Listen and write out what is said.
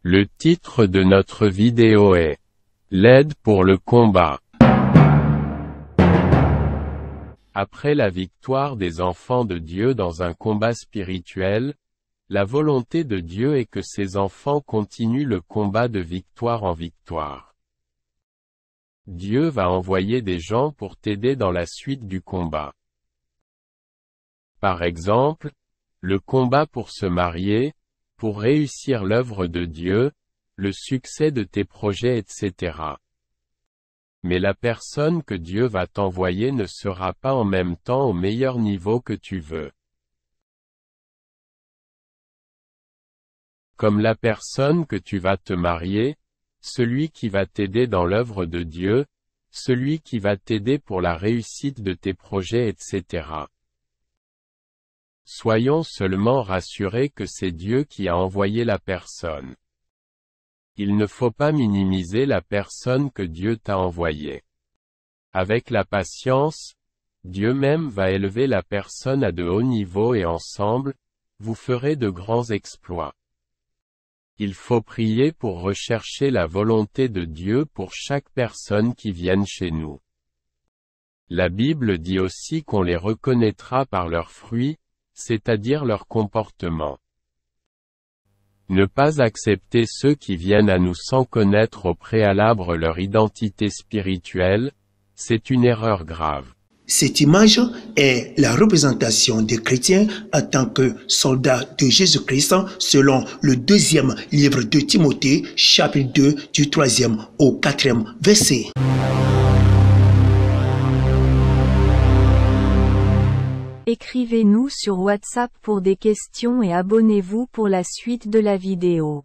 Le titre de notre vidéo est « L'aide pour le combat ». Après la victoire des enfants de Dieu dans un combat spirituel, la volonté de Dieu est que ses enfants continuent le combat de victoire en victoire. Dieu va envoyer des gens pour t'aider dans la suite du combat. Par exemple, le combat pour se marier, pour réussir l'œuvre de Dieu, le succès de tes projets etc. Mais la personne que Dieu va t'envoyer ne sera pas en même temps au meilleur niveau que tu veux. Comme la personne que tu vas te marier, celui qui va t'aider dans l'œuvre de Dieu, celui qui va t'aider pour la réussite de tes projets etc. Soyons seulement rassurés que c'est Dieu qui a envoyé la personne. Il ne faut pas minimiser la personne que Dieu t'a envoyée. Avec la patience, Dieu même va élever la personne à de hauts niveaux et ensemble, vous ferez de grands exploits. Il faut prier pour rechercher la volonté de Dieu pour chaque personne qui vienne chez nous. La Bible dit aussi qu'on les reconnaîtra par leurs fruits, c'est-à-dire leur comportement. Ne pas accepter ceux qui viennent à nous sans connaître au préalable leur identité spirituelle, c'est une erreur grave. Cette image est la représentation des chrétiens en tant que soldats de Jésus-Christ selon le 2e livre de Timothée, chapitre 2, du 3e au 4e verset. Écrivez-nous sur WhatsApp pour des questions et abonnez-vous pour la suite de la vidéo.